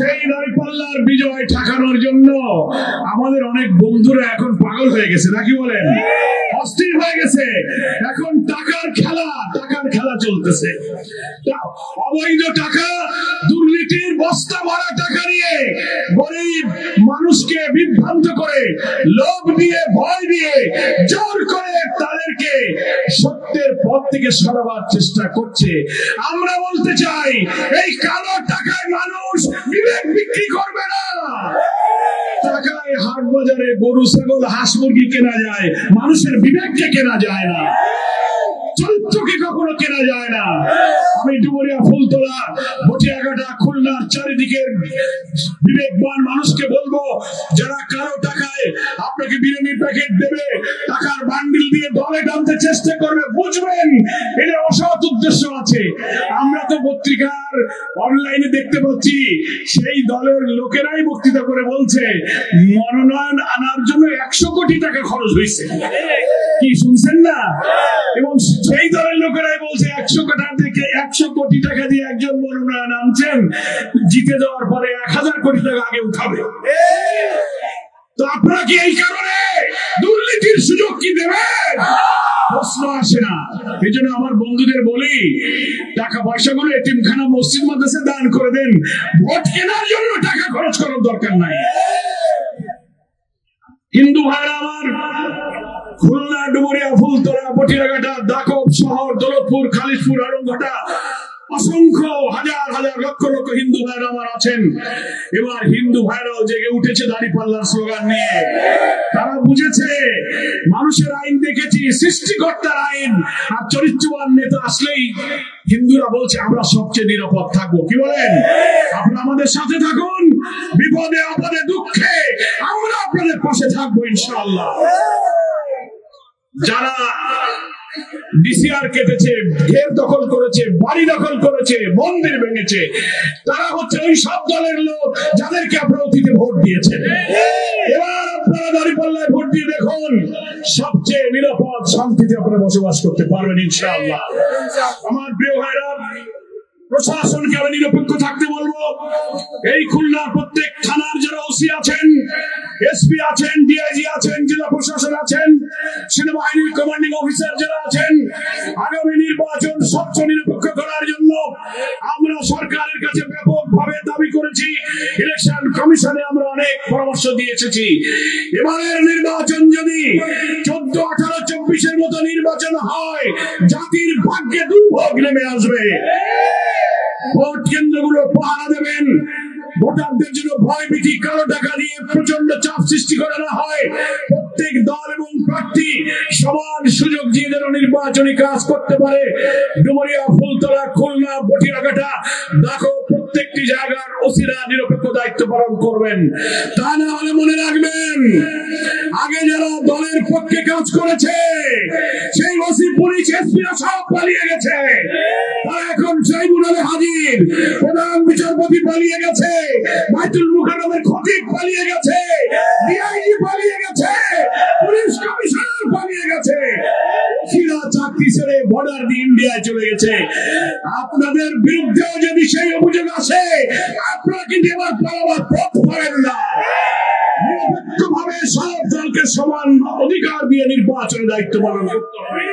সেই দাঁড়িপাল্লার বিজয় ঠেকানোর জন্য আমাদের অনেক বন্ধুরা এখন পাগল হয়ে গেছে, নাকি বলেন? অস্থির হয়ে গেছে। এখন টাকার খেলা চলতেছে। অবৈধ টাকা, দুর্নীতির বস্তা ভরা টাকা নিয়ে গরিব মানুষকে বিভ্রান্ত করে, লোভ দিয়ে, ভয় দিয়ে, জোর করে তাদেরকে সত্যের পথ থেকে সরাবার চেষ্টা করছে। আমরা বলতে চাই, এই কালো টাকায় মানুষ বিবেক বিক্রি করবে না। টাকায় হাট বাজারে গরু, ছাগল, হাঁস, মুরগি কেনা যায়, মানুষের বিবেককে কেনা যায় না, চরিত্রকে কখনো কেনা যায় না। আমি ডুবুরিয়া, ফুলতলা, বটিয়াঘাটা, খুলনার চারিদিকের বিবেকবান মানুষকে বলবো, যারা কালো টাকায় আপনাকে বিরিয়ানির প্যাকেট দেবে, টাকার বান্ডিল দিয়ে দলে টানতে চেষ্টা করবে, বুঝবেন এটা অসৎ উদ্দেশ্য আছে। আমরা তো পত্রিকার অনলাইনে দেখতে পাচ্ছি, সেই দলের লোকেরাই বক্তৃতা করে বলছে মনোনয়ন আনার জন্য 100 কোটি টাকা খরচ হয়েছে। কি শুনছেন না? এবং সেই দলের লোকেরাই বলছে 100 কোটি টাকা দিয়ে একজন মনোনয়ন আনছেন, জিতে যাওয়ার পরে 1000 কোটি টাকা আগে উঠাবে। তো আপনারা কি এই কারণে দুর্নীতির সুযোগ কি দেবেন? প্রশ্ন আসে না। এই জন্য আমার বন্ধুদের বলি, টাকা পয়সাগুলো এতিমখানা, মসজিদ, মাদ্রাসা দান করে দেন। ভোট কেনার জন্য টাকা খরচ করার দরকার নাই। হিন্দু ভাইরা আমার, খুলনা, ডুবুরিয়া, ফুলতলা, বটিয়াঘাটা, দাকব শহর, দৌলতপুর, খালিশপুর, আরংঘাটা, অসংখ্য হাজার হাজার লক্ষ লক্ষ হিন্দু ভাইরা আমার আছেন। এবার হিন্দু ভাইরাও জেগে উঠেছে দাঁড়িপাল্লার স্লোগান নিয়ে। তারা বুঝেছে মানুষের আইন দেখেছি, সৃষ্টিকর্তার আইন, আর চরিত্রবান নেতা আসলেই হিন্দুরা বলছে আমরা সবচেয়ে নিরাপদ থাকবো। কি বলেন? আপনারা আমাদের সাথে থাকুন, বিপদে আপদে দুঃখে আমরা আপনাদের পাশে থাকবো ইনশাআল্লাহ। যারা ডিসিআর কেটেছে, ঘের দখল করেছে, বাড়ি দখল করেছে, মন্দির ভেঙেছে, তারা হচ্ছে ওই সব দলের লোক যাদেরকে আপনারা অতীতে ভোট দিয়েছেন। এবার আপনারা দাঁড়িপাল্লায় ভোট দিয়ে দেখুন, সবচেয়ে নিরাপদ শান্তিতে আপনারা বসবাস করতে পারবেন ইনশাআল্লাহ। আমার প্রিয় ভাইরা, প্রশাসনকে আমি নিরপেক্ষ থাকতে বলবো। এই খুলনার প্রত্যেক থানার যারা ওসি আছেন, এসপি আছেন, ডিআইজি আছেন, জেলা প্রশাসন আছেন, সেনাবাহিনীর কমান্ডিং অফিসার যারা আছেন, আগামী নির্বাচন স্বচ্ছ নিরপেক্ষ করার জন্য আমরা সরকারের কাছে ব্যাপকভাবে দাবি করেছি। ইলেকশন কমিশনে আমরা অনেক পরামর্শ দিয়ে এসেছি। এবারের নির্বাচন যদি 14, 18, 24-এর মতো নির্বাচন হয়, জাতির ভাগ্যে দুর্ভোগ নেমে আসবে। ভোট কেন্দ্রগুলো পাহারা দেবেন, ভোটারদের জন্য ভয় ভীতি, কালো টাকা দিয়ে প্রচন্ড চাপ সৃষ্টি করা না হয়। প্রত্যেক দল এবং প্রার্থী সমান সুযোগ দিয়ে যেন নির্বাচনী কাজ করতে পারে। ডুমুরিয়া, ফুলতলা, খুলনা, বটিয়াঘাটা, দেখো প্রত্যেকটি জায়গার ওসিরা নিরপেক্ষ দায়িত্ব পালন করবেন। তা না হলে মনে রাখবেন, আগে যারা দলের পক্ষে কাজ করেছে সেই ওসি, পুলিশ, এসপিরা সব পালিয়ে গেছে। তারা এখন ট্রাইব্যুনালে হাজির। প্রধান বিচারপতি পালিয়ে গেছে, বাইতুল মুকাররমের খতিব পালিয়ে গেছে, ডিআইজি পালিয়ে গেছে, পুলিশ কমিশনার পালিয়ে গেছে, ওসিরা চাকরি ছেড়ে বর্ডার দিয়ে ইন্ডিয়ায় চলে গেছে। আপনাদের বিরুদ্ধেও যদি সেই অভিযোগ আসে, আপনারা কিন্তু এবার পালাবার পথ পাবেন না। নিরপেক্ষভাবে সব দলকে সমান অধিকার দিয়ে নির্বাচনের দায়িত্ব পালন করতে হবে।